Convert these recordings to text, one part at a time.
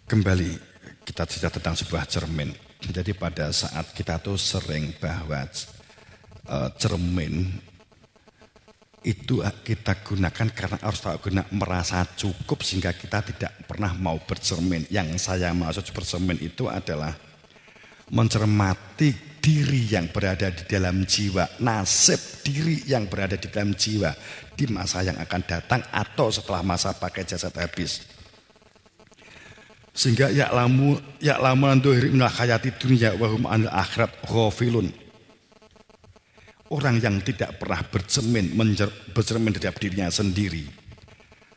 Kembali kita cerita tentang sebuah cermin. Jadi pada saat kita tuh sering bahwa cermin itu kita gunakan karena harus tahu guna merasa cukup sehingga kita tidak pernah mau bercermin. Yang saya maksud bercermin itu adalah mencermati diri yang berada di dalam jiwa, nasib diri yang berada di dalam jiwa di masa yang akan datang atau setelah masa pakai jasad habis. Sehingga ya'lamu an dhuhri minal hayati dunya wa hum anil akhirat ghafilun. Orang yang tidak pernah bercermin terhadap dirinya sendiri,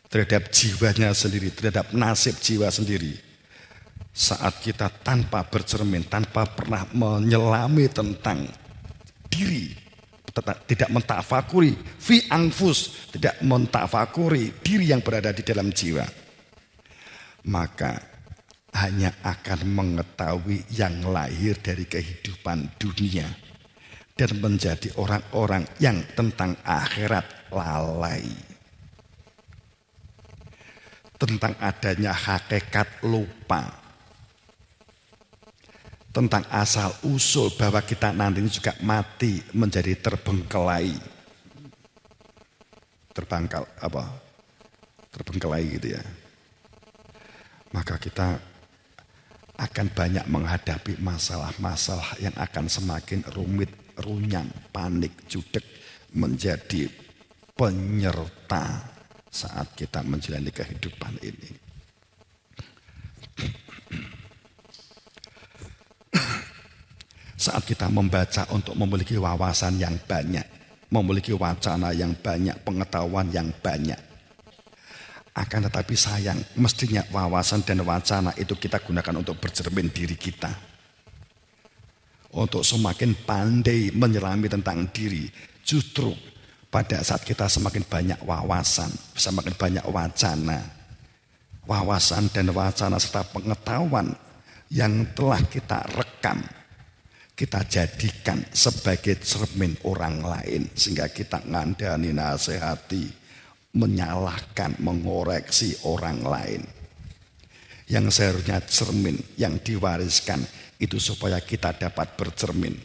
terhadap jiwanya sendiri, terhadap nasib jiwa sendiri. Saat kita tanpa bercermin, tanpa pernah menyelami tentang diri, tidak mentafakuri fi anfus, tidak mentafakuri diri yang berada di dalam jiwa, maka hanya akan mengetahui yang lahir dari kehidupan dunia dan menjadi orang-orang yang tentang akhirat lalai, tentang adanya hakikat lupa, tentang asal usul bahwa kita nanti juga mati menjadi terbengkelai gitu ya. Maka kita akan banyak menghadapi masalah-masalah yang akan semakin rumit, runyam, panik, judek, menjadi penyerta saat kita menjalani kehidupan ini. Saat kita membaca untuk memiliki wawasan yang banyak, memiliki wacana yang banyak, pengetahuan yang banyak. Akan tetapi sayang, mestinya wawasan dan wacana itu kita gunakan untuk bercermin diri kita. Untuk semakin pandai menyelami tentang diri. Justru pada saat kita semakin banyak wawasan, semakin banyak wacana, wawasan dan wacana serta pengetahuan yang telah kita rekam, kita jadikan sebagai cermin orang lain. Sehingga kita ngandani, nasihati, menyalahkan, mengoreksi orang lain. Yang seharusnya cermin yang diwariskan itu supaya kita dapat bercermin.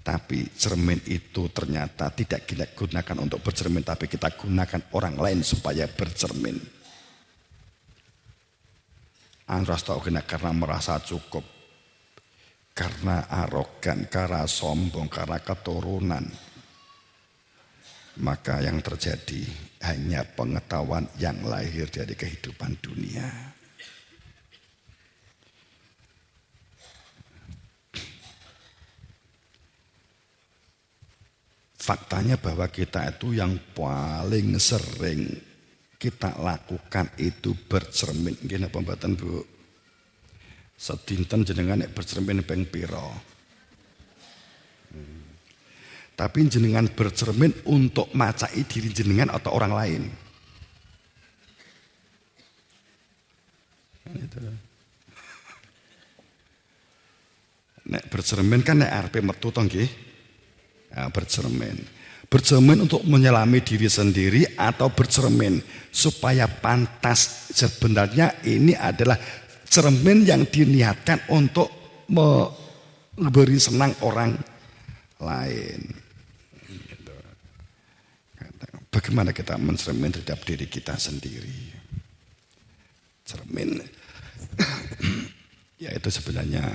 Tapi cermin itu ternyata tidak kita gunakan untuk bercermin, tapi kita gunakan orang lain supaya bercermin. Karena merasa cukup, karena arogan, karena sombong, karena keturunan. Maka yang terjadi hanya pengetahuan yang lahir dari kehidupan dunia. Faktanya bahwa kita itu yang paling sering kita lakukan itu bercermin. Gini pembahasan Bu, sedinten jenengan bercermin ping pira. Tapi jenengan bercermin untuk macai diri jenengan atau orang lain. Nek bercermin kan nek arepe metu to nggih. Nah, bercermin. Bercermin untuk menyelami diri sendiri atau bercermin supaya pantas. Sebenarnya ini adalah cermin yang diniatkan untuk memberi senang orang lain. Bagaimana kita mencermin terhadap diri kita sendiri? Cermin, yaitu sebenarnya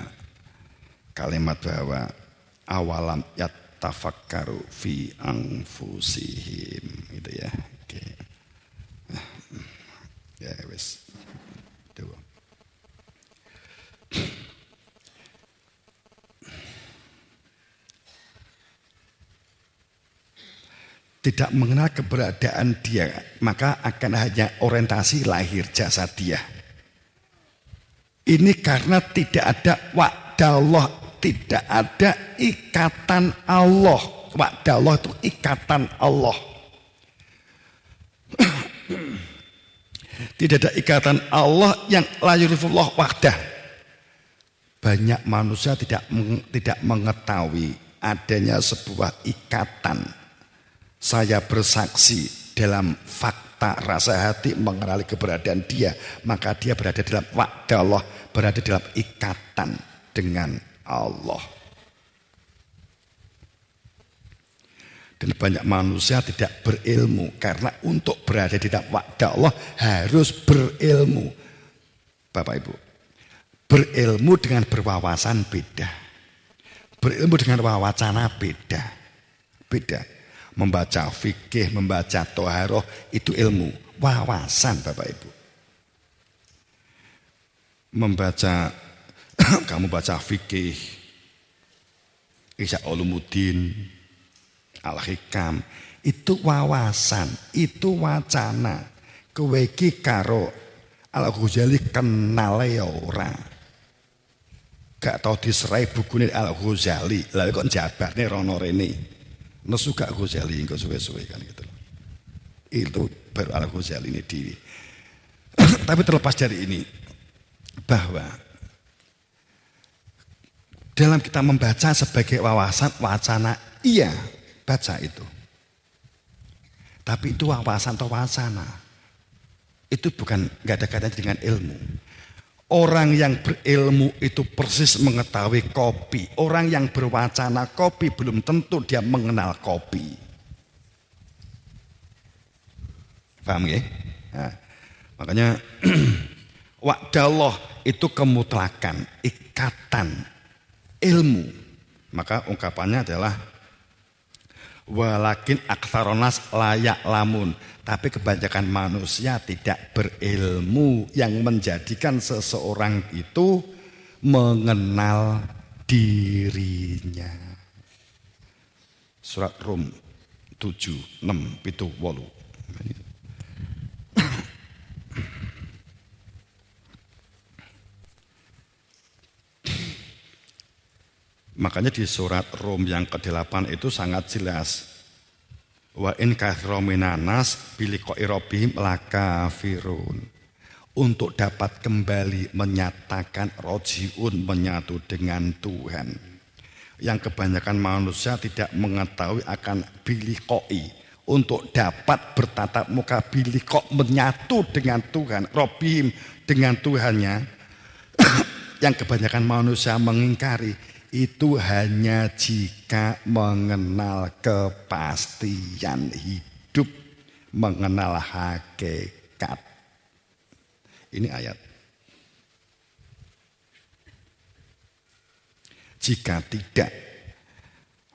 kalimat bahwa awalam yatafakkaru fi anfusihim, gitu ya. Oke. Ya wes. Tidak mengenal keberadaan dia, maka akan hanya orientasi lahir jasad dia. Ini karena tidak ada wa'dallah, tidak ada ikatan Allah. Wa'dallah itu ikatan Allah. Tidak ada ikatan Allah yang la yurifullah wahdah. Banyak manusia tidak mengetahui adanya sebuah ikatan. Saya bersaksi dalam fakta mata, rasa hati mengenali keberadaan dia, maka dia berada dalam wa'da Allah, berada dalam ikatan dengan Allah. Dan banyak manusia tidak berilmu karena untuk berada di dalam wa'da Allah harus berilmu. Bapak Ibu, berilmu dengan berwawasan beda. Berilmu dengan wawacana beda. Beda. Membaca fikih, membaca toharoh itu ilmu, wawasan Bapak Ibu. Membaca, kamu baca fikih, Ihya Ulumuddin, Al-Hikam, itu wawasan, itu wacana. Kowe iki karo Al-Ghazali kenal ya ora. Gak tau diserai bukune Al-Ghazali, lalu kok jabarne rono rene. Nesu gak Ghazali engko suwe-suwe kan gitu. Itu baru Al-Ghazali ini diri. Tapi terlepas dari ini, bahwa dalam kita membaca sebagai wawasan, wacana, iya baca itu. Tapi itu wawasan atau wacana. Itu bukan, gak ada kaitannya dengan ilmu. Orang yang berilmu itu persis mengetahui kopi. Orang yang berwacana kopi belum tentu dia mengenal kopi. Paham ya? Nah, makanya wa'dallah itu kemutlakan, ikatan ilmu. Maka ungkapannya adalah walakin aktsaronas layak lamun. Tapi kebanyakan manusia tidak berilmu yang menjadikan seseorang itu mengenal dirinya. Surat Rum 7, 6, 7, 8. Makanya di surat Rum yang ke-8 itu sangat jelas. Wa in katsira minanas biliqa'i rabbihim lakafirun. Untuk dapat kembali menyatakan rojiun, menyatu dengan Tuhan. Yang kebanyakan manusia tidak mengetahui akan biliqa'i. Untuk dapat bertatap muka biliqa' menyatu dengan Tuhan, rabbihim dengan Tuhannya. Yang kebanyakan manusia mengingkari itu hanya jika mengenal kepastian hidup, mengenal hakikat. Ini ayat. Jika tidak,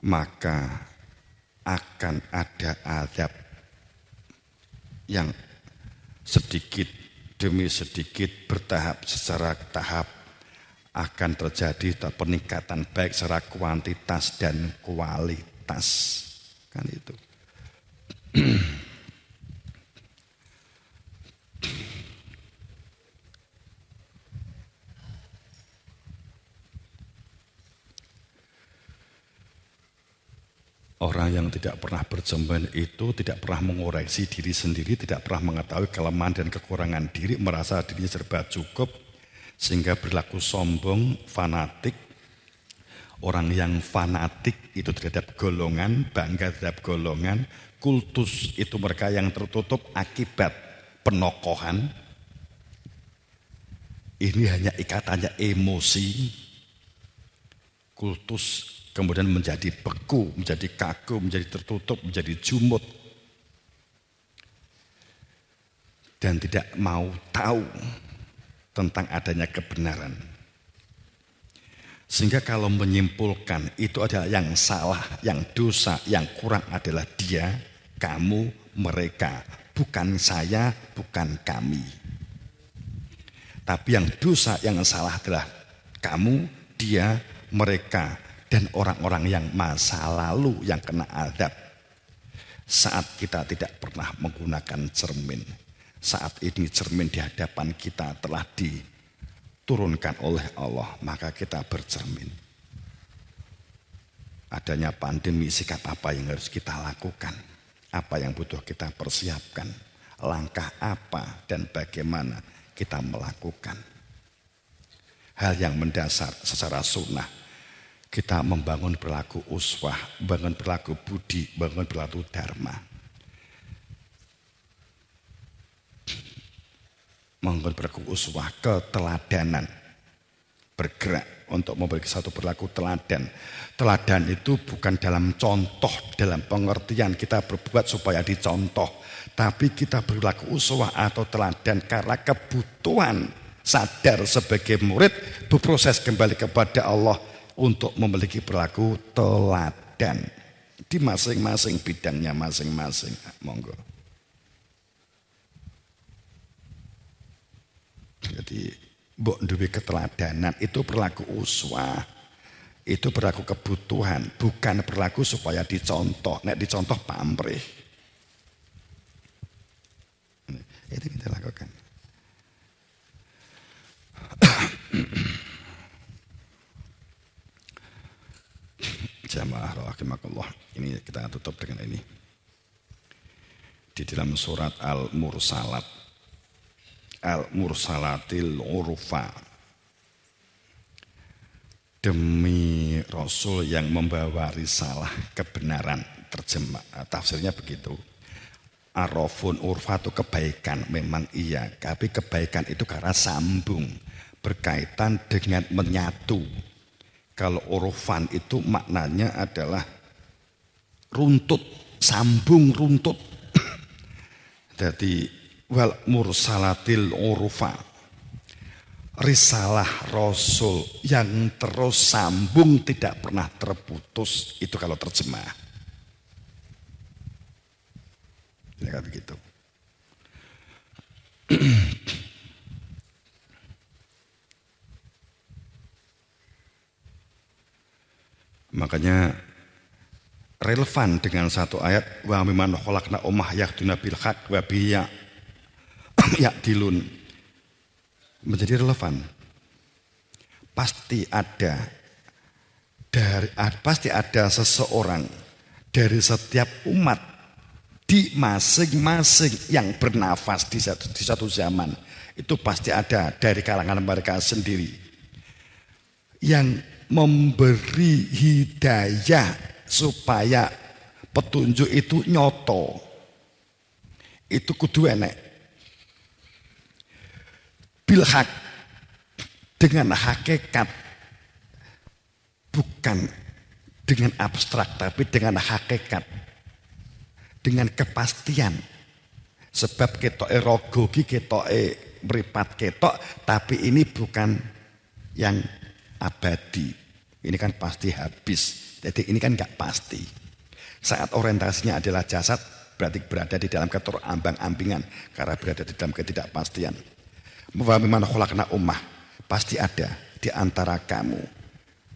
maka akan ada azab yang sedikit demi sedikit bertahap secara tahap akan terjadi peningkatan baik secara kuantitas dan kualitas. Kan itu. Orang yang tidak pernah berjemben itu tidak pernah mengoreksi diri sendiri, tidak pernah mengetahui kelemahan dan kekurangan diri, merasa dirinya serba cukup, sehingga berlaku sombong, fanatik. Orang yang fanatik itu terhadap golongan, bangga terhadap golongan, kultus itu mereka yang tertutup akibat penokohan. Ini hanya ikatannya emosi, kultus kemudian menjadi beku, menjadi kaku, menjadi tertutup, menjadi jumut. Dan tidak mau tahu tentang adanya kebenaran. Sehingga kalau menyimpulkan itu adalah yang salah, yang dosa, yang kurang adalah dia, kamu, mereka. Bukan saya, bukan kami. Tapi yang dosa, yang salah adalah kamu, dia, mereka. Dan orang-orang yang masa lalu yang kena azab. Saat kita tidak pernah menggunakan cermin. Saat ini cermin di hadapan kita telah diturunkan oleh Allah. Maka kita bercermin. Adanya pandemi, sikap apa yang harus kita lakukan? Apa yang butuh kita persiapkan? Langkah apa dan bagaimana kita melakukan? Hal yang mendasar secara sunnah. Kita membangun perilaku uswah, membangun perilaku budi, membangun perilaku dharma. menggunakan perilaku uswah, keteladanan, bergerak untuk memberi satu perilaku teladan. Teladan itu bukan dalam contoh, dalam pengertian kita berbuat supaya dicontoh, tapi kita berlaku uswah atau teladan karena kebutuhan sadar sebagai murid berproses kembali kepada Allah untuk memiliki perilaku teladan di masing-masing bidangnya masing-masing. Monggo. Jadi mbok duwe keteladanan itu perilaku uswah, itu perilaku kebutuhan, bukan perilaku supaya dicontoh. Nek dicontoh pamrih. Itu kita lakukan. Jamaah rahimakumullah. Ini kita tutup dengan ini. Di dalam surat Al-Mursalat. Al-Mursalatil Urfa. Demi Rasul yang membawa risalah kebenaran. Tafsirnya begitu. Arafun urfa itu kebaikan, memang iya. Tapi kebaikan itu karena sambung. Berkaitan dengan menyatu. Kalau urfan itu maknanya adalah runtut, sambung runtut. Jadi wal mursalatil urfa. Risalah Rasul yang terus sambung tidak pernah terputus. Itu kalau terjemah. Ya begitu. Makanya relevan dengan satu ayat wa mimman khalaqna ummah yahduna bil haqq wa biya ya'dilun. Menjadi relevan. Pasti ada seseorang dari setiap umat di masing-masing yang bernafas di satu zaman itu pasti ada dari kalangan mereka sendiri yang memberi hidayah supaya petunjuk itu nyoto. Itu kudu enek bil haq, dengan hakikat, bukan dengan abstrak tapi dengan hakikat, dengan kepastian. Sebab ketoke rogo ki ketoke mripat ketok, tapi ini bukan yang abadi. Ini kan pasti habis. Jadi ini kan enggak pasti. Saat orientasinya adalah jasad, berarti berada di dalam keterombang-ambingan karena berada di dalam ketidakpastian. Wa mimman khalaqna ummah, pasti ada di antara kamu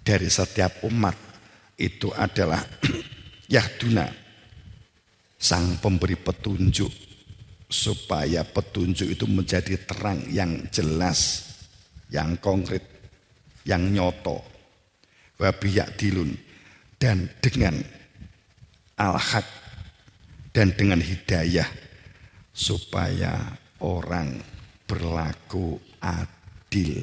dari setiap umat itu adalah yahduna, sang pemberi petunjuk, supaya petunjuk itu menjadi terang yang jelas, yang konkret, yang nyoto. Wa biya'dilun, dan dengan al-haq, dan dengan hidayah, supaya orang berlaku adil,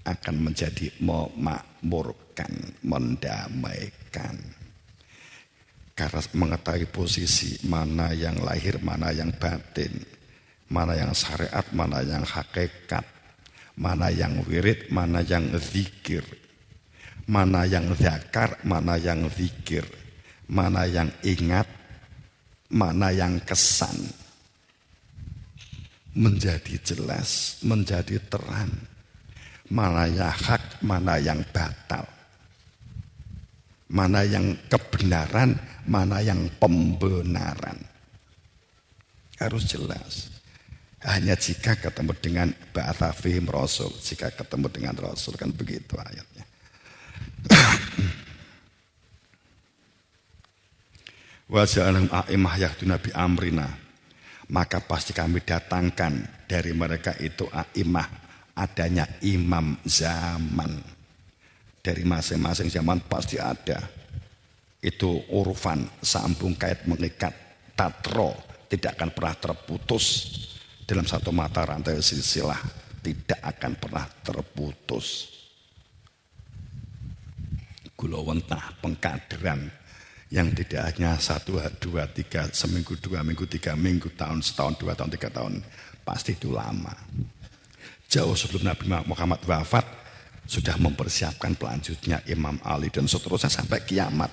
akan menjadi memakmurkan, mendamaikan. Karena mengetahui posisi mana yang lahir, mana yang batin, mana yang syariat, mana yang hakikat, mana yang wirid, mana yang zikir, mana yang zakar, mana yang zikir, mana yang ingat, mana yang kesan. Menjadi jelas, menjadi terang. Mana yang hak, mana yang batal. Mana yang kebenaran, mana yang pembenaran. Harus jelas. Hanya jika ketemu dengan ba'atha fihim rasul, jika ketemu dengan rasul, kan begitu ayatnya. Wa ja'alahum a'imah yahduna bi amrina, maka pasti kami datangkan dari mereka itu a'imah, adanya imam zaman. Dari masing-masing zaman pasti ada. Itu urfan, sambung kait mengikat, tatro, tidak akan pernah terputus. Dalam satu mata rantai silsilah, tidak akan pernah terputus. Gula wentah pengkaderan Yang tidak hanya 1, 2, 3, seminggu, 2 minggu, 3 minggu, tahun, setahun, 2 tahun, 3 tahun. Pasti itu lama. Jauh sebelum Nabi Muhammad wafat, sudah mempersiapkan pelanjutnya Imam Ali dan seterusnya sampai kiamat.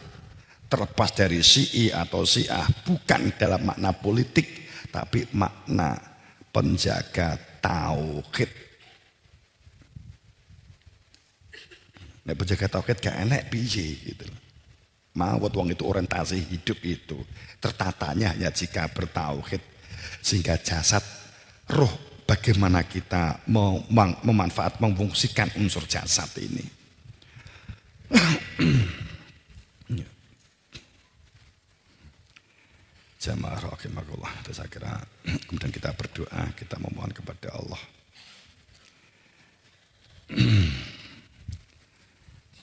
Terlepas dari Syi'i atau Syiah, bukan dalam makna politik, tapi makna penjaga tauhid. Nek penjaga tauhid gak enak piye gitu. Mawat wong itu orientasi hidup itu tertatanya hanya jika bertauhid, sehingga jasad, roh, bagaimana kita memfungsikan unsur jasad ini. Jamaah rahimakumullah. Saya kira kemudian kita berdoa, kita memohon kepada Allah.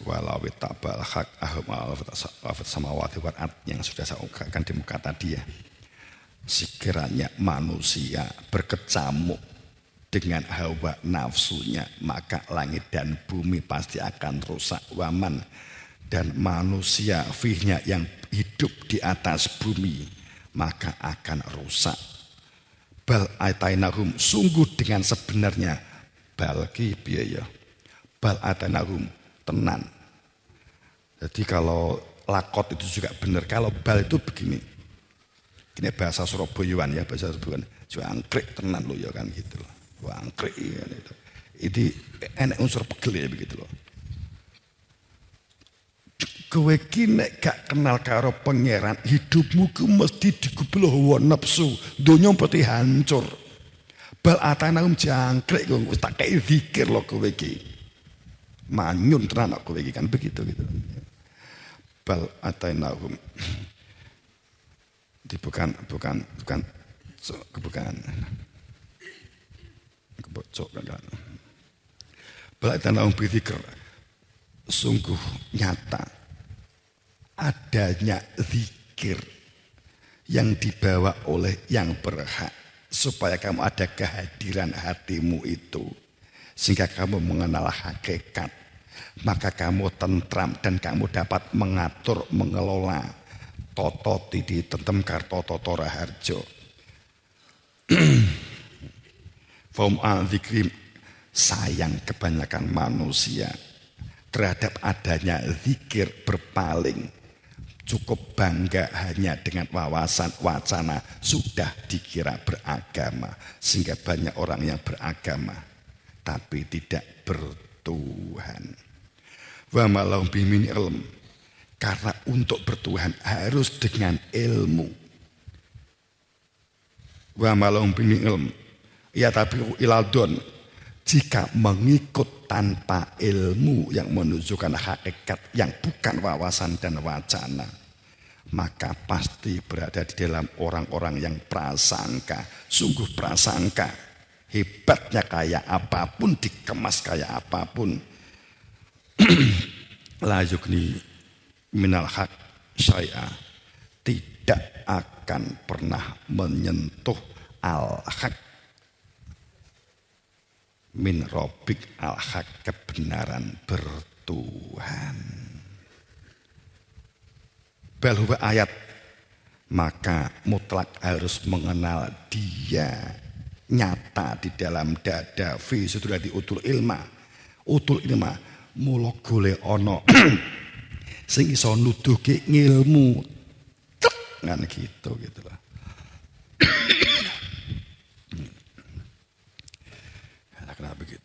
Walau tabal hak ahum alafat samawati wal ard yang sudah saya ungkapkan di muka tadi ya. Sekiranya manusia berkecamuk dengan hawa nafsunya, maka langit dan bumi pasti akan rusak. Waman, dan manusia fihnya yang hidup di atas bumi, maka akan rusak. Bal atainahum, sungguh dengan sebenarnya, balki biaya, bal atainahum, tenan. Jadi kalau lakot itu juga benar. Kalau bal itu begini. Ini bahasa Surabayaan ya, bahasa Surabayaan. Angkrik tenan lo ya kan gitu loh. Angkrik ya gitu. Itu enak unsur pegel ya begitu loh. Kowe ki nek gak kenal karo pangeran, hidupmu ku mesti digubloh hawa nafsu. Donya peti hancur. Bal atanahum jangkrik kok wis tak kei zikir lho kowe iki. Manyun tenan kowe iki kan begitu gitu. Bal atainahum. Bukan kebocok kan. Bal atainahum bizikr. Sungguh nyata adanya zikir yang dibawa oleh yang berhak, supaya kamu ada kehadiran hatimu itu, sehingga kamu mengenal hakikat, maka kamu tentram dan kamu dapat mengatur, mengelola toto tidi tentem karto toto raharjo. Faum al-zikrim, sayang kebanyakan manusia terhadap adanya zikir, berpaling, cukup bangga hanya dengan wawasan wacana, sudah dikira beragama, sehingga banyak orang yang beragama tapi tidak bertuhan. Wa malahum bimin ilm, karena untuk bertuhan harus dengan ilmu. Wa malahum bimin ilm, ya tapi iladon, jika mengikut tanpa ilmu yang menunjukkan hakikat yang bukan wawasan dan wacana, maka pasti berada di dalam orang-orang yang prasangka, sungguh prasangka, hebatnya kayak apapun, dikemas kayak apapun, la yukni minal haq syai'a, tidak akan pernah menyentuh al-haq min robik al-haq, kebenaran bertuhan. Bal huwa ayat, maka mutlak harus mengenal dia nyata di dalam dada. Fi sudah diutul ilma, utul ilma mula golek ana sing iso nuduhke ngilmu kan gitu lah. Kenapa begitu?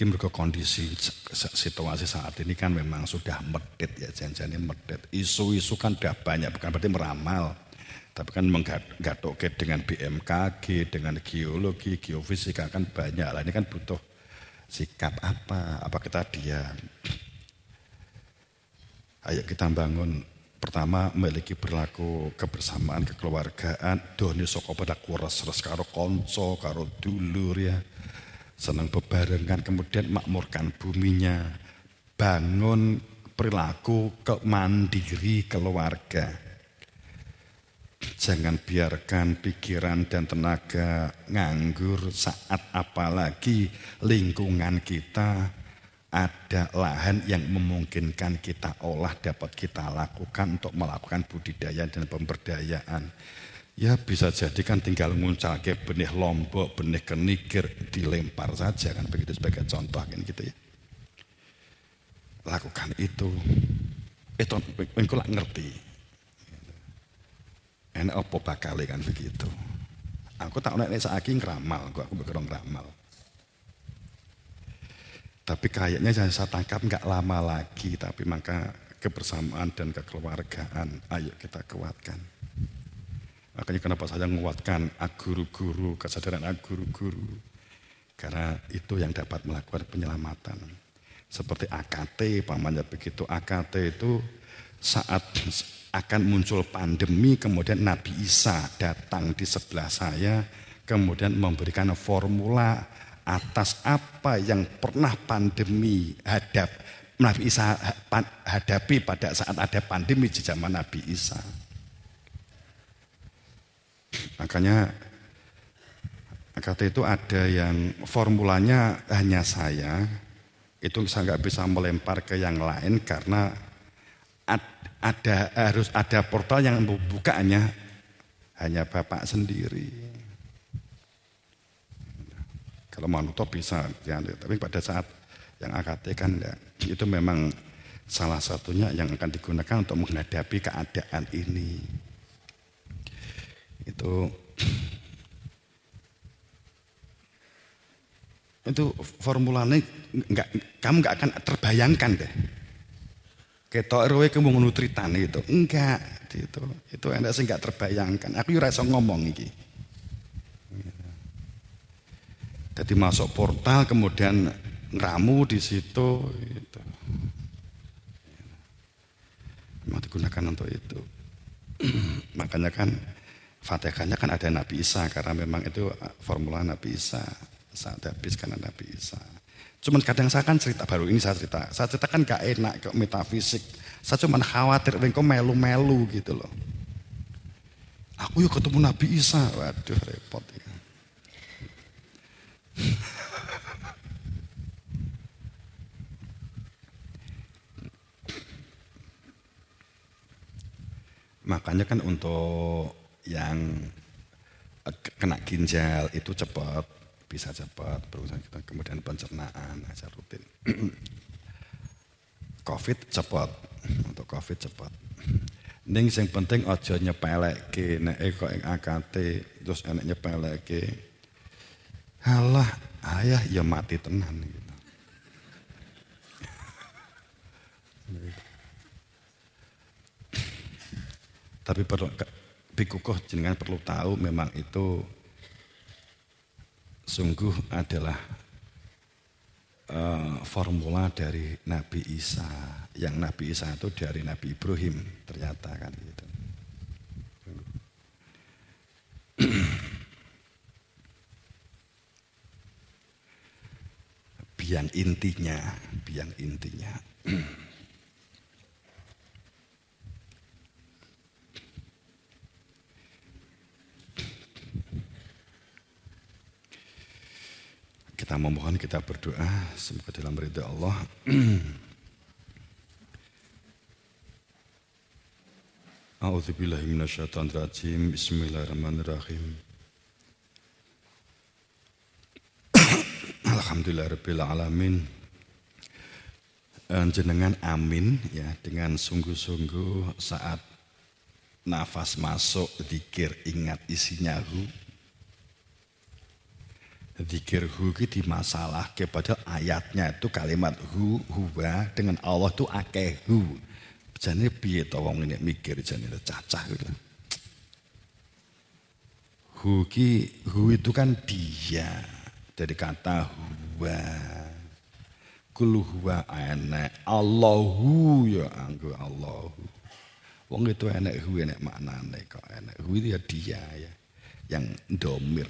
Mergo kondisi situasi saat ini kan memang sudah medit ya, janjane medit. Isu-isu kan sudah banyak, bukan berarti meramal, tapi kan menggadoke dengan BMKG, dengan geologi, geofisika kan banyak lah. Ini kan butuh sikap apa kita diam. Ayo kita bangun, pertama memiliki berlaku kebersamaan, kekeluargaan, doni saka pedaku res-res karo konco, karo dulur ya. Senang bebarengan, kemudian makmurkan buminya, bangun perilaku mandiri keluarga. Jangan biarkan pikiran dan tenaga nganggur saat apalagi lingkungan kita ada lahan yang memungkinkan kita olah, dapat kita lakukan untuk melakukan budidaya dan pemberdayaan. Ya bisa jadi kan tinggal muncul ke benih Lombok, benih ke Niger, dilempar saja kan begitu sebagai contoh kan gitu ya. Lakukan itu engko lak ngerti. Enak apa bakal kan begitu. Aku tak nek saiki ngramal, aku berkerong ngeramal. Tapi kayaknya saya tangkap nggak lama lagi, tapi maka kebersamaan dan kekeluargaan, ayo kita kuatkan. Makanya kenapa saya menguatkan guru-guru, kesadaran guru-guru. Karena itu yang dapat melakukan penyelamatan. Seperti AKT, pamannya begitu. AKT itu saat akan muncul pandemi, kemudian Nabi Isa datang di sebelah saya, kemudian memberikan formula atas apa yang pernah pandemi Nabi Isa hadapi pada saat ada pandemi di zaman Nabi Isa. Makanya kata itu ada yang formulanya hanya saya, itu saya nggak bisa melempar ke yang lain karena harus ada portal yang membukanya hanya Bapak sendiri. Kalau manusia bisa, ya, tapi pada saat yang AKT kan ya, itu memang salah satunya yang akan digunakan untuk menghadapi keadaan ini. Itu formulanya kamu nggak akan terbayangkan deh. Ketok RW kamu nutritan itu enggak, itu anda sih nggak terbayangkan. Aku rasa ngomong iki. Jadi masuk portal kemudian ngeramu di situ, gitu. Memang digunakan untuk itu. Makanya kan Fatihahnya kan ada Nabi Isa karena memang itu formula Nabi Isa. Saat habis karena Nabi Isa. Cuman kadang saya kan cerita baru ini saya cerita kan gak enak ke metafisik. Saya cuma khawatir engko melu-melu gitu loh. Aku yuk ketemu Nabi Isa, waduh repot ya. Makanya kan untuk yang kena ginjal itu cepat, bisa cepat, berusaha kita kemudian pencernaan aja rutin. Covid cepat, untuk Covid cepat. Ning sing penting aja nyepelekke nek kok ing AKT terus enek nyepelekke. Halah, ayah ya mati tenan gitu. Tapi perlu Bikukoh jenengan perlu tahu memang itu sungguh adalah formula dari Nabi Isa. Yang Nabi Isa itu dari Nabi Ibrahim ternyata kan gitu. Biang intinya. Kita memohon, kita berdoa semoga dalam ridha Allah. A'udzubillahi minasyaitonirrajim. Bismillahirrahmanirrahim. Alhamdulillahirabbil alamin. Jenengan amin ya dengan sungguh-sungguh saat nafas masuk zikir ingat isinya hu. Zikir hu itu masalah kepada ayatnya itu kalimat hu, huwa dengan Allah itu akeh hu. Jane piye to wong ini mikir jane cacah gitu. Hu itu kan dia. Dari kata huwa. Kul huwa enek. Allahu ya anggo Allahu. Wong itu enek hu enek maknane kok enek. Hu itu ya dia ya. Yang domir.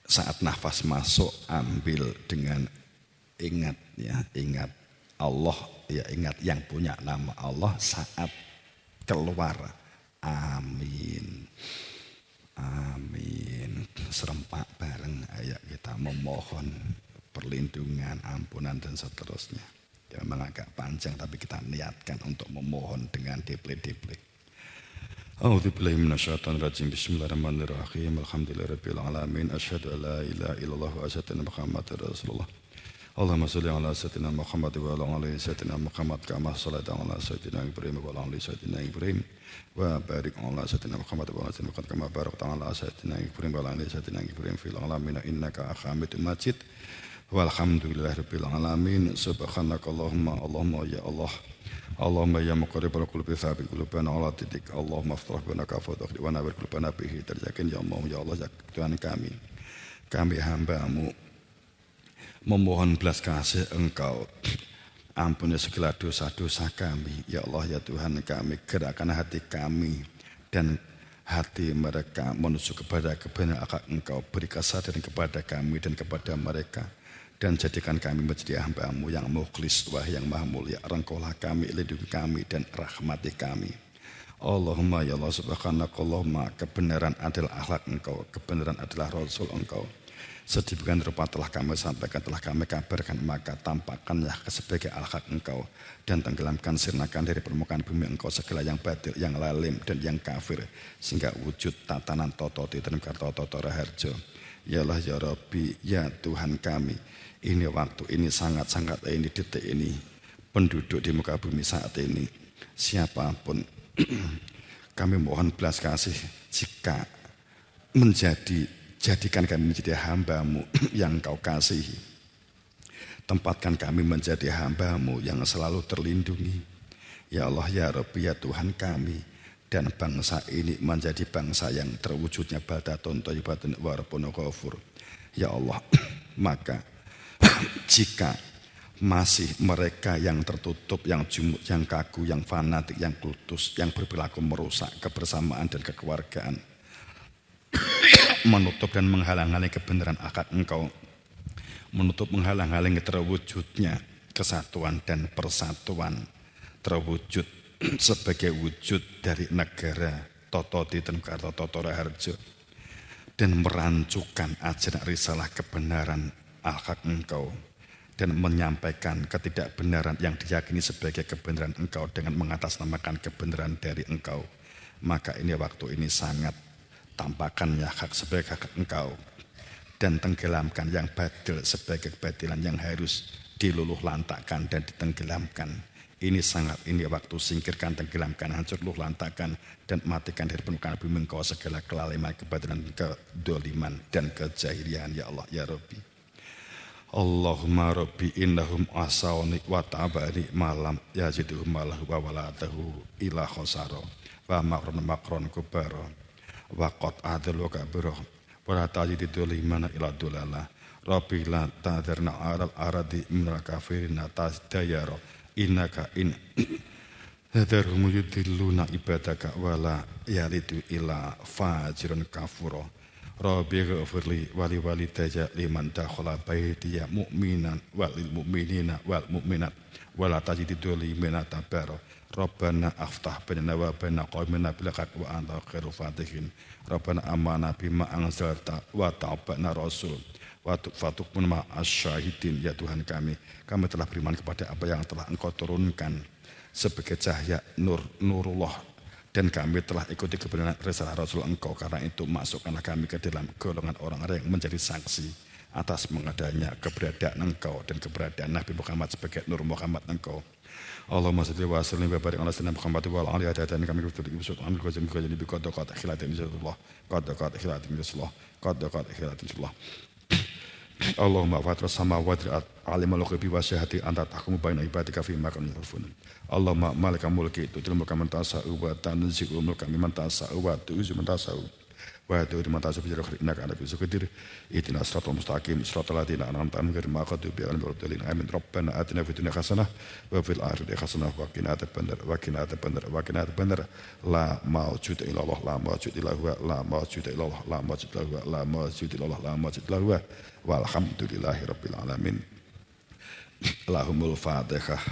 Saat nafas masuk ambil dengan ingat ya, ingat Allah ya, ingat yang punya nama Allah. Saat keluar amin. Amin. Serempak bareng ayo kita memohon perlindungan, ampunan dan seterusnya. Ya memang agak panjang tapi kita niatkan untuk memohon dengan deple-deple. A'udzubillahi minasyaitonir rajim. Bismillahirrahmanirrahim. Alhamdulillahirabbil alamin. Asyhadu an la ilaha illallah wa asyhadu anna Muhammadar Rasulullah. Allahumma shalli ala sayyidina Muhammad wa ala ali sayyidina Muhammad kama shallaita ala sayyidina Ibrahim wa ala ali sayyidina Ibrahim wa barik ala sayyidina Muhammad wa ala sayyidina Muhammad kama barakta ala sayyidina Ibrahim wa ala ali sayyidina Ibrahim fil alamin innaka Hamidum Majid. Walhamdulillahirabbil alamin. Subhanakallahumma Allahumma ya Allah. Allahumma ya muqarribal qulubi tsabbit qulubana ala dinik. Allahumma aftarah bana kafadah wa nawwir qulubana bihi terjakin ya Allah ya Allah ya Tuhan kami. Kami hamba-Mu memohon belas kasih Engkau, ampuni segala dosa-dosa kami, ya Allah ya Tuhan kami, gerakkan hati kami dan hati mereka menuju kepada kebenaran akal Engkau, beri kesadaran kepada kami dan kepada mereka, dan jadikan kami menjadi hamba-Mu yang mukhlis, wahai yang maha mulia, Engkaulah kami, lindungi kami dan rahmati kami. Allahumma ya Allah subhanakallahumma, kebenaran adalah akhlak Engkau, kebenaran adalah Rasul Engkau. Sedemikian rupa telah kami sampaikan, telah kami kabarkan, maka tampakkanlah sebagai akhlak Engkau dan tenggelamkan, sirnakan dari permukaan bumi Engkau segala yang batil, yang lalim dan yang kafir, sehingga wujud tatanan tototi dan kartoto raharjo. Ya Allah ya Rabbi ya Tuhan kami, ini waktu ini sangat-sangat ini detik ini penduduk di muka bumi saat ini siapapun kami mohon belas kasih jika jadikan kami menjadi hamba-Mu yang Kau kasihi. Tempatkan kami menjadi hamba-Mu yang selalu terlindungi. Ya Allah ya Rabbi ya Tuhan kami, dan bangsa ini menjadi bangsa yang terwujudnya baldatun thayyibatun wa rabbun ghafur. Ya Allah, maka jika masih mereka yang tertutup, yang jumud, yang kaku, yang fanatik, yang kultus, yang berperilaku merusak kebersamaan dan kekeluargaan, menutup dan menghalang-halangi kebenaran akad Engkau, menutup menghalang-halangi terwujudnya kesatuan dan persatuan, terwujud sebagai wujud dari negara Tototi dan Kartoto Raharjo, dan merancukan ajaran risalah kebenaran akad Engkau dan menyampaikan ketidakbenaran yang diyakini sebagai kebenaran Engkau dengan mengatasnamakan kebenaran dari Engkau. Maka ini waktu ini sangat tampakkannya hak sebagai hak Engkau dan tenggelamkan yang batil sebagai kebatilan yang harus diluluh lantakkan dan ditenggelamkan. Ini waktu, singkirkan, tenggelamkan, hancur luluh lantakkan dan matikan dari permukaan bumi Engkau segala kelaliman, kebatilan, kedoliman dan kejahilian ya Allah ya Rabbi. Allahumma Rabbi innahum asawni wa tabari malam yaziduhum malahu wa walatahu ila khosaro wa makron kubaro waqat adil wa kabirah wala tajidu limana ila dulala rabbi la tadirna aral aradi minal kafirina tasdayara innaka in hadarhum yudilluna ibadaka wala yalidu ila fajirun kafuro rabbi ghafirli wali walidayya liman dakhala baitiya mu'minan walil mu'minina wal mu'minat wala tajidu limana tabara Rabbana aftah bainana wa baina qaumina bil haqq wa anta khairul fatihin. Rabbana amanna bima anzalta wa ta'abbana rasul wa tuqfatun ma asyahidin. Ya Tuhan kami telah beriman kepada apa yang telah Engkau turunkan sebagai cahaya nurullah, dan kami telah ikuti kebenaran risalah Rasul Engkau. Karena itu masukkanlah kami ke dalam golongan orang-orang yang menjadi saksi atas mengadanya keberadaan Engkau dan keberadaan Nabi Muhammad sebagai Nur Muhammad Engkau. Allahumma salli wa sallim wa barik ala sayyidina Muhammad wa ala alihi ajatan kami kutu ibsut amil kazim kazim bi qad khilatin insyaallah qad khilatin insyaallah qad khilatin insyaallah. Allahumma fatir samawati alimul ghaibi wa syahadati anta tahkumu baina ibadika fi ma kanu yafun. Allahumma malikal mulki tu'til mulka man tasa'u wa tanzi'ul mulka mimman tasa'u wa tu'izzu man tasa'u wa tu'ti man tasa'u bi khairin innaka ala kulli syai'in qadir. Ihdinas siratal mustaqim siratal ladzina an'amta 'alaihim ghairil maghdubi 'alaihim waladdallin. Amin. Rabbana atina fid dunya hasanah wa fil akhirati hasanah wa qina adzabannar. La maujuda illallah la maujuda illallah la maujuda illallah la maujuda illallah la maujuda illallah la maujuda illallah walhamdulillahi rabbil alamin. Allahumul Fatihah.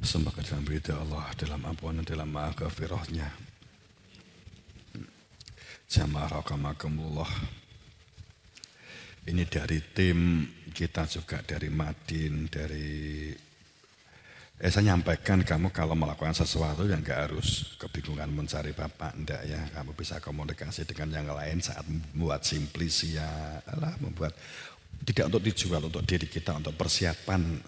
Sembah dalam berita Allah, dalam ampunan, dalam maghfirahnya. Jamaah rahmatullah. Ini dari tim kita juga dari Madin, saya nyampaikan kamu kalau melakukan sesuatu yang gak harus kebingungan mencari bapak, enggak ya. Kamu bisa komunikasi dengan yang lain saat membuat simplisia, membuat tidak untuk dijual, untuk diri kita, untuk persiapan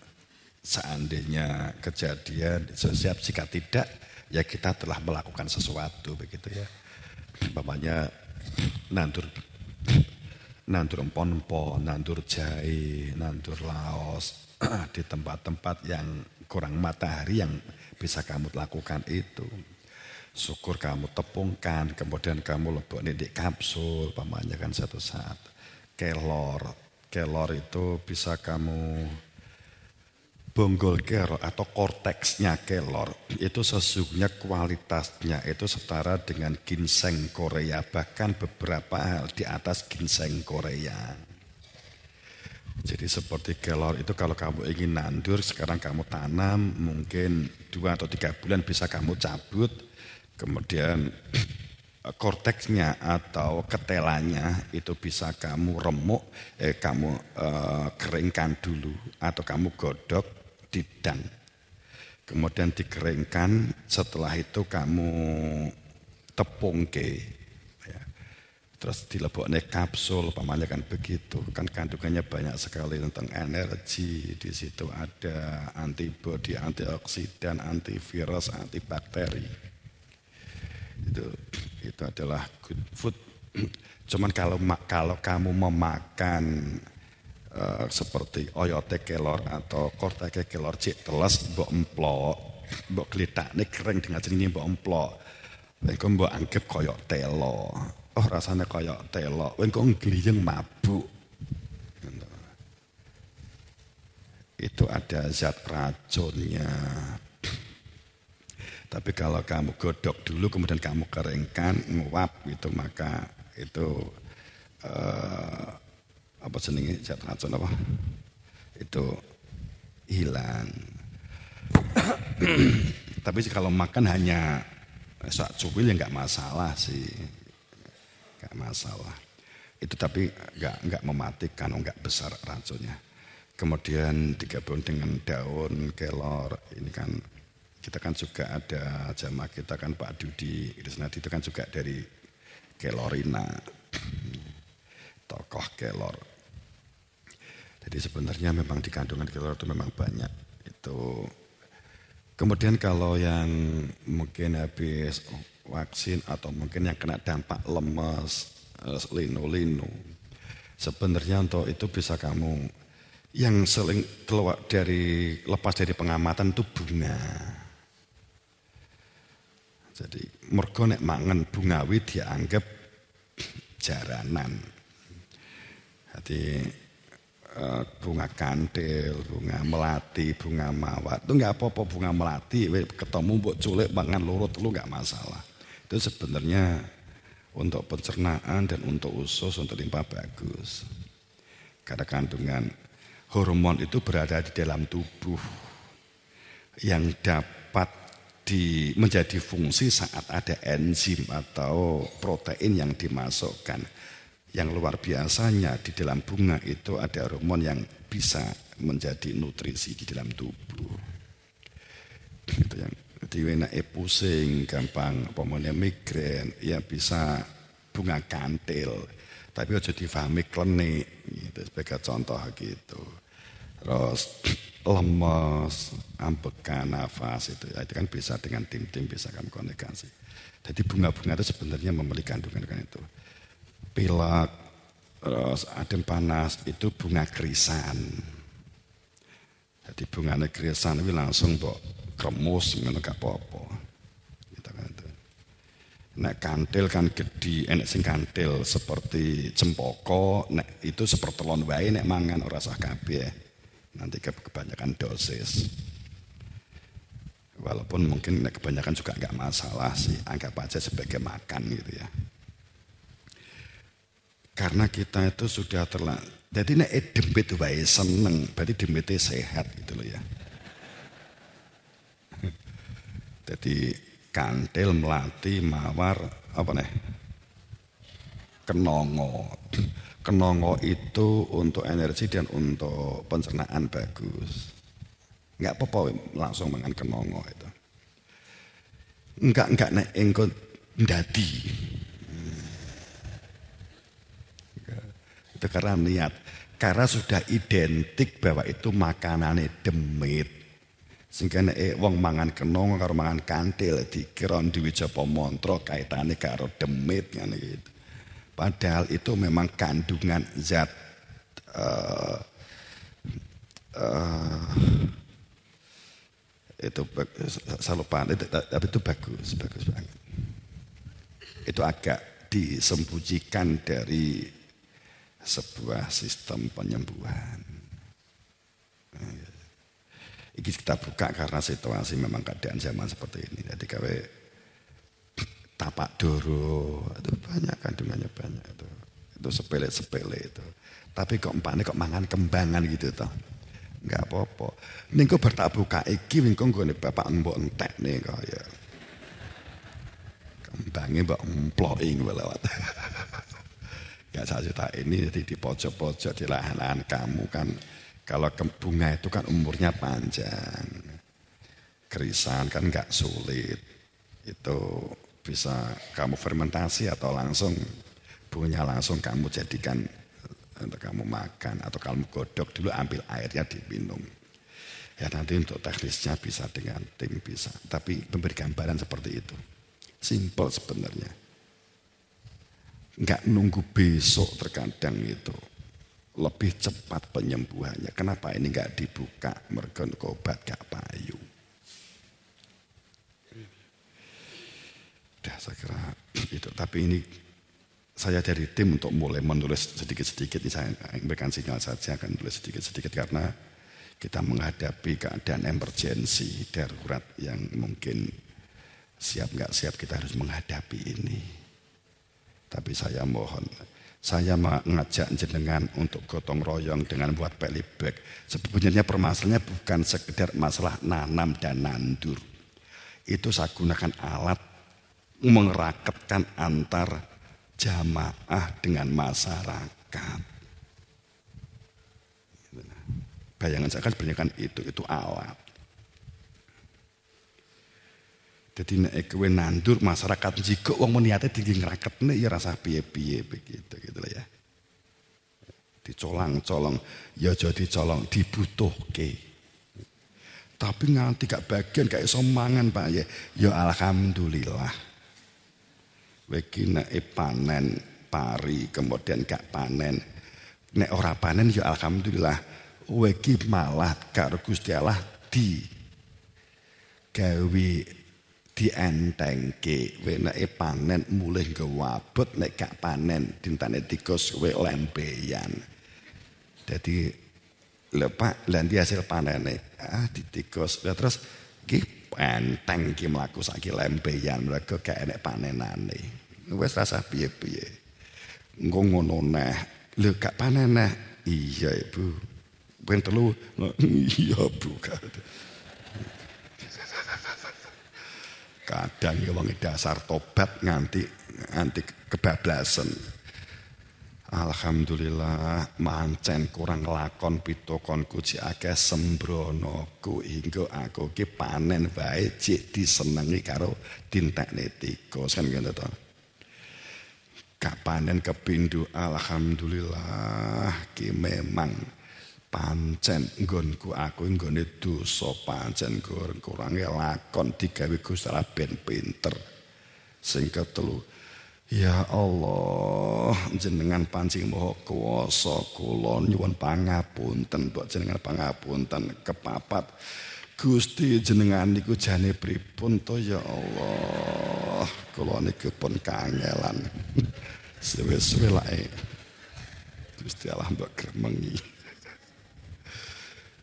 seandainya kejadian, siap jika tidak, ya kita telah melakukan sesuatu begitu ya. Umpamanya nandur empon-empon, nandur jahe, nandur laos di tempat-tempat yang kurang matahari yang bisa kamu lakukan itu. Syukur kamu tepungkan, kemudian kamu lebok di kapsul, umpamanya kan satu saat. Kelor itu bisa kamu bonggol kelor atau korteksnya kelor itu sesungguhnya kualitasnya itu setara dengan ginseng Korea, bahkan beberapa hal di atas ginseng Korea. Jadi seperti kelor itu kalau kamu ingin nandur sekarang kamu tanam mungkin 2 atau 3 bulan bisa kamu cabut, kemudian korteksnya atau ketelanya itu bisa kamu remuk, kamu keringkan dulu atau kamu godok didang, kemudian dikeringkan, setelah itu kamu tepungke, ya. Terus dilebokne kapsul, pamannya kan begitu, kan kandungannya banyak sekali tentang energi, di situ ada antibodi, antioksidan, antivirus, antibakteri, itu adalah good food. Cuman kalau kamu memakan seperti oyote kelor atau korteke kelor cik teles mbok emplok, mbok gletakne kering dengan jenenge mbok emplok. Engko mbok anggap koyok telo. Oh rasanya koyok telo. Engko gliyeng mabuk. Itu ada zat racunnya. Tapi kalau kamu godok dulu kemudian kamu keringkan, nguap itu maka itu apa jenenge zat racun apa? Itu hilang. Tapi kalau makan hanya sak cuwil ya enggak masalah sih. Enggak masalah. Itu tapi enggak mematikan, enggak besar racunnya. Kemudian digabung dengan daun kelor. Ini kan kita kan juga ada jamaah kita kan Pak Dudi Krisnadi itu kan juga dari Kelorina. Tokoh kelor. Jadi sebenarnya memang di kandungan kelor itu memang banyak itu. Kemudian kalau yang mungkin habis vaksin atau mungkin yang kena dampak lemas, linu-linu, sebenarnya untuk itu bisa kamu yang sering keluar lepas dari pengamatan itu bunga. Jadi mergo nek mangan bungawi dianggap jaranan. Jadi bunga kantil, bunga melati, bunga mawar. Itu enggak apa-apa bunga melati, ketemu mbok culik mangan loro telu enggak masalah. Itu sebenarnya untuk pencernaan dan untuk usus, untuk limpa bagus. Karena kandungan hormon itu berada di dalam tubuh yang dapat menjadi fungsi saat ada enzim atau protein yang dimasukkan. Yang luar biasanya di dalam bunga itu ada hormon yang bisa menjadi nutrisi di dalam tubuh. Itu yang diwenake pusing, gampang pokoknya migrain, ya bisa bunga kantil. Tapi aja difahami klenik gitu sebagai contoh gitu. Terus lemes, ambekan nafas itu kan bisa dengan tim-tim bisa kamu komunikasi. Jadi bunga-bunga itu sebenarnya memiliki kandungan kan itu. Pilek, terus adem panas itu bunga krisan. Jadi bunganya krisan itu langsung mbok kremus ngono gak apa-apa. Gitu kan itu. Nek kantil kan gede, enek sing kantil seperti cempoko, nek itu sepertelon wae nek mangan ora usah kabeh. Nanti kebanyakan dosis. Walaupun mungkin nek kebanyakan juga enggak masalah sih, anggap aja sebagai makan gitu ya. Karena kita itu sudah jadi nek dempet wae seneng, berarti dempetnya sehat gitu loh ya. Jadi kantil, melati, mawar, apa nih? Kenongo. Kenongo itu untuk energi dan untuk pencernaan bagus. Enggak apa-apa langsung makan kenongo itu. Enggak nek engko ndadi. Itu karena niat. Karena sudah identik bahwa itu makanannya demit. Sehingga nek wong mangan kenongo karo mangan kantil dikira duwe japa mantra kaitane karo demit ngene gitu. Padahal itu memang kandungan zat itu saya lupa, tapi itu bagus banget. Itu agak disembunyikan dari sebuah sistem penyembuhan. Ini kita buka karena situasi memang keadaan zaman seperti ini. Jadi kawe tapak doro itu banyak kandungannya banyak itu sepele itu. Tapi kok empane kok mangan kembangan gitu toh. Enggak apa-apa. Ning kok bar tak buka iki wingko nggone bapak mbok entekne kaya. Kembange mbok emploki lewat. Enggak saya cerita ini jadi di pojok-pojok di lahan-lahan kamu kan kalau bunga itu kan umurnya panjang. Kerisan kan enggak sulit. Itu bisa kamu fermentasi atau langsung bunganya langsung kamu jadikan untuk kamu makan atau kamu godok dulu ambil airnya diminum. Ya nanti untuk teknisnya bisa dengan tim bisa. Tapi memberi gambaran seperti itu. Simple sebenarnya. Enggak nunggu besok terkadang itu. Lebih cepat penyembuhannya. Kenapa ini enggak dibuka mergo obat gak payu. Saya kira itu. Tapi ini saya dari tim untuk mulai menulis sedikit-sedikit. Saya berikan sinyal saja akan menulis sedikit-sedikit karena kita menghadapi keadaan emergensi darurat yang mungkin siap nggak siap kita harus menghadapi ini. Tapi saya mohon, saya mengajak jenengan untuk gotong royong dengan buat pelibag. Sebenarnya permasalahannya bukan sekedar masalah nanam dan nandur. Itu saya gunakan alat mengerakatkan antar jamaah dengan masyarakat. Bayangan saya kan sebenarnya kan itu alat. Jadi nek kowe nandur masyarakat jika wong niate tinggi ngraketne ya rasa piye-piye begitu gitu lah ya. Dicolang-colong ya aja dicolong dibutuhke. Tapi nganti gak bagian gak iso mangan Pak ya. Ya alhamdulillah. Weki nek panen pari kemudian gak panen. Nek ora panen ya alhamdulillah. Weki malah karo Gusti Allah gawe dientengke nek panen mulih ngewabut nek gak panen dintane tikus kowe lembeyan. Dadi lho Pak, lha ndi hasil panene? Ditikus. Lah terus iki enteng iki mlaku saiki lembeyan mergo gak enek panenane. Wis rasa piye-piye. Engko ngono neh. Lho gak panen neh. Iya Ibu. Ben telu. Iya Bu. Kadang ya wong dasar tobat nganti kebablasan. Alhamdulillah mancen kurang lakon pitokonku cek akeh sembronoku hingga aku ki panen wae cek disenengi karo dintekne tikus kan ngono to. Gak panen kepindho alhamdulillah ki memang pancen nggonku aku nggone dosa pancen kurange lakon digawe Gusti Allah ben pinter. Sing ketelu ya Allah, jenengan pancing maha kuwasa kula nyuwun pangapunten, mbok jenengan pangapunten kepapat. Gusti jenengan niku jane pripun to ya Allah. Kula niku pun kangelan. Suwe-suwe lae. Gusti Allah mbok gremengi.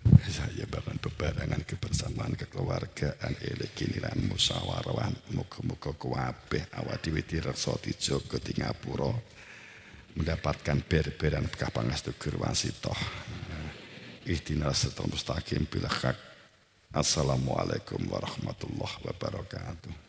Saya bangun bebarengan kebersamaan kekeluargaan elekinilan musyawarah muga-muga kabeh awak dhewe direksa dijaga di ngapura mendapatkan ber-beran kapangastu Gur Wasithah. Ihdinas siratal mustaqim bil haq Assalamualaikum warahmatullahi wabarakatuh.